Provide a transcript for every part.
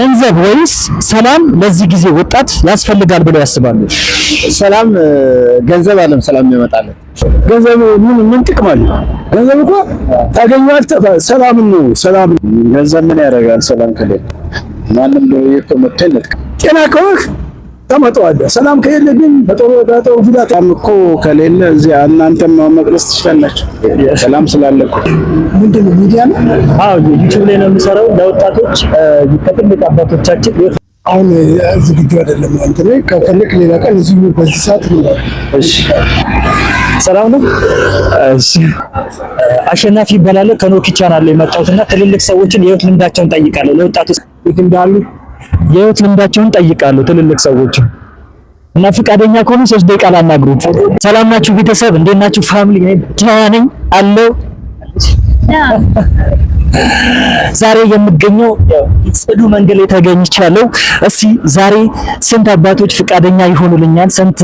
ገንዘብ ወይስ ሰላም ለዚህ ጊዜ ወጣት ያስፈልጋል ብለው ያስባሉ? ሰላም ገንዘብ አለም ሰላም ያመጣል። ገንዘብ ምን ጥቅም አለው? ገንዘብ እኮ ታገኛለህ፣ ሰላም ነው። ሰላም ገንዘብ ምን ያደርጋል? ሰላም ከሌለ ማንም ነው የኮመተለት። ጤና ከሆንክ ተመጣጣለ። ሰላም ከሌለ ግን በጦር ጉዳታም እኮ ከሌለ እዚህ እናንተም መቅረስ ትችላላችሁ። ሰላም ስላለኩ ምንድነው ሚዲያ ነው? አዎ ዩቲዩብ ላይ ነው የምሰራው ለወጣቶች ከትልቅ አባቶቻችን። አሁን ዝግጁ አይደለም እንትን ከፈለክ ሌላ ቀን እዚህ በዚህ ሰዓት ነው። እሺ ሰላም ነው። እሺ አሸናፊ ይባላል። ከኖኪ ቻናል ላይ መጣሁትና ትልልቅ ሰዎችን የህይወት ልምዳቸውን ጠይቃለሁ። ለወጣቶች እንዳሉ የህይወት ልምዳቸውን ጠይቃለሁ ትልልቅ ሰዎችን እና ፍቃደኛ ከሆኑ 3 ደቂቃ ላናግሩት። ሰላም ናችሁ ቤተሰብ? እንዴት ናችሁ ፋሚሊ? ደህና ነኝ አለው። ዛሬ የምገኘው ጽዱ መንገድ ላይ ተገኝቻለሁ። እስቲ ዛሬ ስንት አባቶች ፍቃደኛ ይሆኑልኛል? ስንት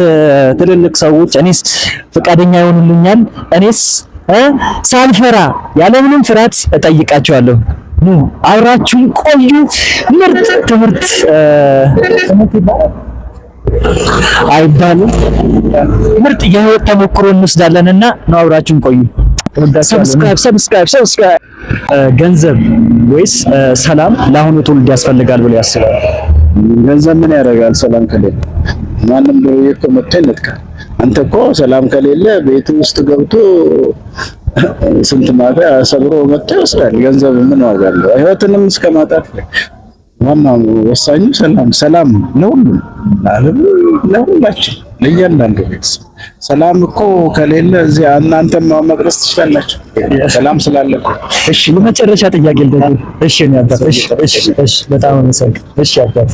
ትልልቅ ሰዎች እኔስ ፍቃደኛ ይሆኑልኛል? እኔስ ሳልፈራ ያለምንም ፍርሃት እጠይቃቸዋለሁ። አብራችሁን ቆዩ። ምርጥ ትምህርት አይባልም፣ ምርጥ የህይወት ተሞክሮ እንወስዳለንና ነው። አብራችሁን ቆዩ። ሰብስክራይብ። ገንዘብ ወይስ ሰላም ለአሁኑ ትውልድ ያስፈልጋል ብሎ ያስባል? ገንዘብ ምን ያደርጋል? ሰላም ከሌለ ማንም ነው የኮመተለት። አንተ እኮ ሰላም ከሌለ ቤት ውስጥ ገብቶ ስንት ማታ ሰብሮ መጥቶ ይወስዳል። ገንዘብ ምን ዋጋ አለው? ህይወትንም እስከማጣት ዋናው ወሳኙ ሰላም ለሁሉም ለሁላችን ለእያንዳንዱ ቤተሰብ። ሰላም እኮ ከሌለ እዚህ እናንተም መቅረስ ትችላላችሁ። ሰላም ስላለ እኮ። እሺ ለመጨረሻ ጥያቄ ልጠይቅ። እሺ ነው አባት። እሺ በጣም አመሰግናለሁ። እሺ አባት።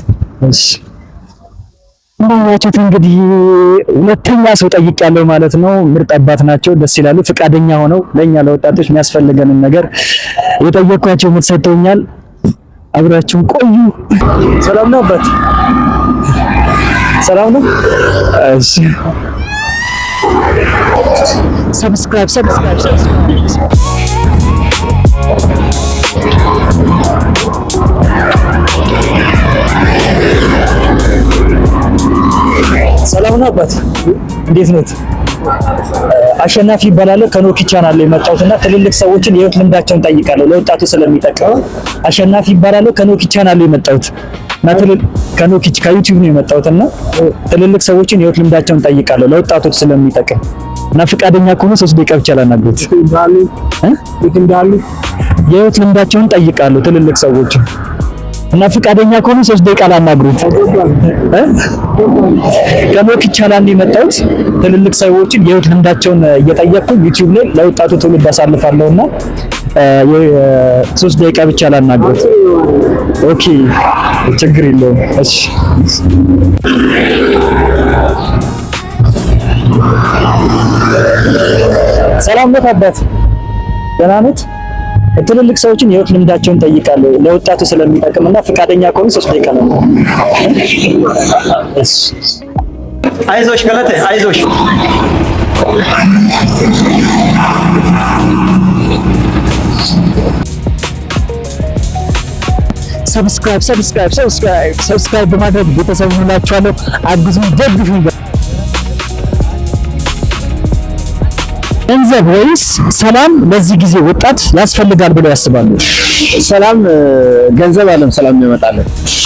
እሺ እንደኛችሁት እንግዲህ ሁለተኛ ሰው ጠይቄያለሁ ማለት ነው። ምርጥ አባት ናቸው፣ ደስ ይላሉ። ፍቃደኛ ሆነው ለኛ ለወጣቶች የሚያስፈልገንን ነገር የጠየኳቸው ምርጥ ሰጥተውኛል። አብራችሁን ቆዩ። ሰላም ነው አባት? ሰላም ነው። እሺ ሰብስክራይብ ሰላም ነው አባት? እንዴት ነው? አሸናፊ ይባላል። ከኖኪ ቻናል ላይ መጣሁትና ትልልቅ ሰዎችን የህይወት ልምዳቸውን ጠይቃለሁ ለወጣቱ ስለሚጠቅም። አሸናፊ ይባላል። ከኖኪ ቻናል ላይ መጣሁት እና ከኖኪ ከዩቲዩብ ነው የመጣሁትና ትልልቅ ሰዎችን የህይወት ልምዳቸውን ጠይቃለሁ ለወጣቶች ስለሚጠቅም እና ፍቃደኛ ከሆኑ 3 ደቂቃ ብቻ ላናግሩት። የህይወት ልምዳቸውን ጠይቃለሁ ትልልቅ ሰዎችን እና ፍቃደኛ ከሆኑ 3 ደቂቃ ላናግሩት። ከኖኪ ቻናል ላይ መጣሁት ትልልቅ ሰዎችን የህይወት ልምዳቸውን እየጠየቅኩ ዩቲዩብ ላይ ለወጣቱ ትውልድ አሳልፋለሁና 3 ደቂቃ ብቻ ላናግሩት። ኦኬ ችግር የለውም። እሺ ሰላም ነው አባት? ደህና ነዎት? ትልልቅ ሰዎችን የህይወት ልምዳቸውን ጠይቃለሁ ለወጣቱ ስለሚጠቅምና ፍቃደኛ ከሆኑ 3 ደቂቃ ነው። እሺ አይዞሽ ገለቴ አይዞሽ። ሰብስክራይብ በማድረግ ቤተሰብ ሆናችኋለሁ። አግዙኝ፣ ደግፉኝ። ገንዘብ ወይስ ሰላም ለዚህ ጊዜ ወጣት ያስፈልጋል ብለው ያስባሉ? ሰላም ገንዘብ አለም ሰላም ያመጣል።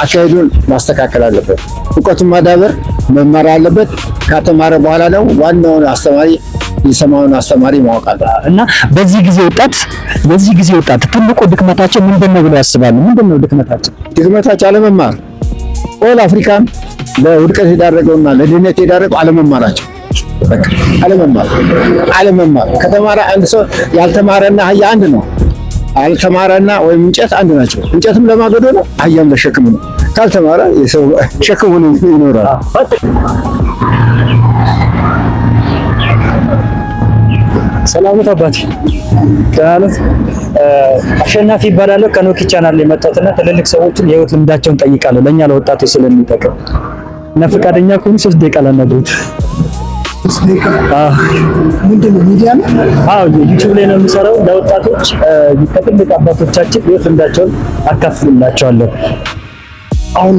አካሄዱን ማስተካከል አለበት። እውቀቱን ማዳበር መማር አለበት። ከተማረ በኋላ ነው ዋናውን አስተማሪ የሰማውን አስተማሪ ማወቅ አለበት። እና በዚህ ጊዜ ወጣት ትልቁ ድክመታቸው ምንድነው ብለው ያስባሉ? ምንድነው ድክመታቸው? አለመማር። ኦል አፍሪካን ለውድቀት የዳረገውና ለድህነት የዳረገው አለመማራቸው። በቃ አለመማር። ከተማረ አንድ ሰው ያልተማረና አህያ አንድ ነው። ያልተማረና ወይም እንጨት አንድ ናቸው። እንጨትም ለማገዶ ነው፣ አህያም ለሸክም ነው። ካልተማረ የሰው ሸክሙን ይኖራል። ሰላም ነው አባቴ? አሸናፊ ይባላል። ከኖኪ ቻናል ላይ መጣሁትና ትልልቅ ሰዎችን የህይወት ልምዳቸውን ጠይቃለሁ ለኛ ለወጣቶች ስለሚጠቅም እና ፈቃደኛ ከሆኑ 3 ደቂቃ ላናግሩት። ምንድነው ሚዲያ ነው? አዎ ዩቲዩብ ላይ ነው የምሰራው ለወጣቶች ከትልቅ አባቶቻችን የህይወት ልምዳቸውን አካፍልላቸዋለሁ። አሁን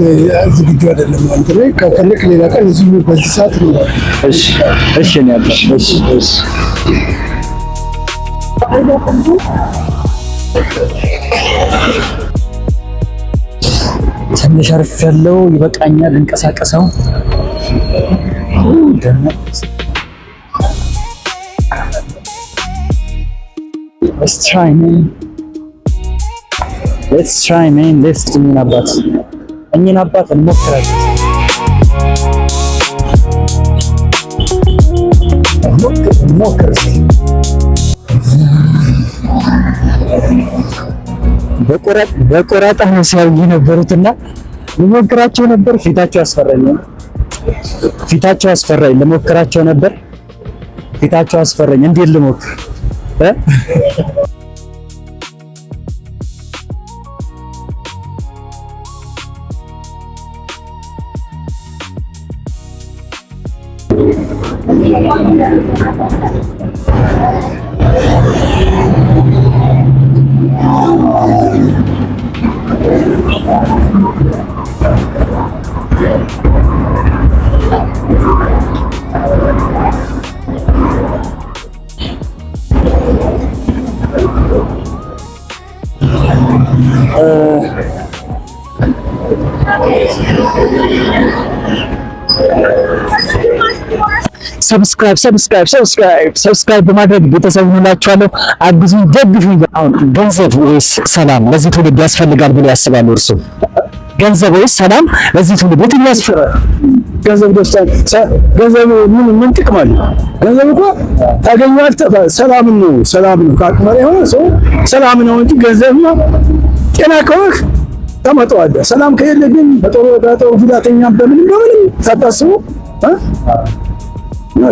ዝግጁ አይደለም። አንተ ላይ ከፈለክ ሌላ ቀን እዚሁ በዚህ ሰዓት ነው። እሺ እሺ ነው ያለው። እሺ እሺ ትንሽ አርፍ ያለው ይበቃኛል። እንቀሳቀሰው Let's try man. Let's try man. Let's do it. እኚህን አባት እንሞክራለን። ሞክር በቆራጣ ነው ሲያዩ የነበሩትና ልሞክራቸው ነበር። ፊታቸው አስፈራኝ። ልሞክራቸው ነበር። ፊታቸው አስፈራኝ። እንዴት ልሞክር? ሰብስክራይብ በማድረግ ቤተሰብ ሆናችኋለሁ። አግዙኝ፣ ደግፉኝ። አሁን ገንዘብ ወይስ ሰላም ለዚህ ትውልድ ያስፈልጋል ብሎ ያስባሉ እርሱ? ገንዘብ ወይስ ሰላም ለዚህ ትውልድ የትኛው ያስፈልጋል? ገንዘብ ደስታ፣ ገንዘብ ምን ጥቅም አለው? ገንዘብ እኮ ታገኛለህ። ሰላም ነው ካቅመረ የሆነ ሰው ሰላም ነው እንጂ ገንዘብ ጤና ከሆንክ ተመጣጣኝ። ሰላም ከሌለ ግን በጦር ጉዳተኛ በምንም ሳታስቡ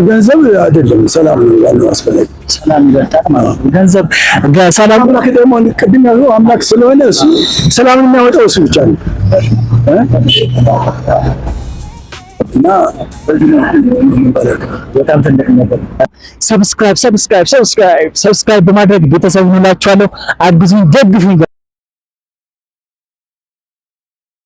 ገንዘብ አይደለም ሰላም ነው ያለው። አስፈላጊ ሰላም ይበልጣል ማለት ነው። ገንዘብ ሰላም አምላክ ደግሞ ቅድም ያለው አምላክ ስለሆነ እሱ ሰላምን የሚያወጣው እሱ ብቻ ነው እና በጣም ትልቅ ነገር። ሰብስክራይብ በማድረግ ቤተሰብ ሆናችኋለሁ። አግዙኝ፣ ደግፉኝ።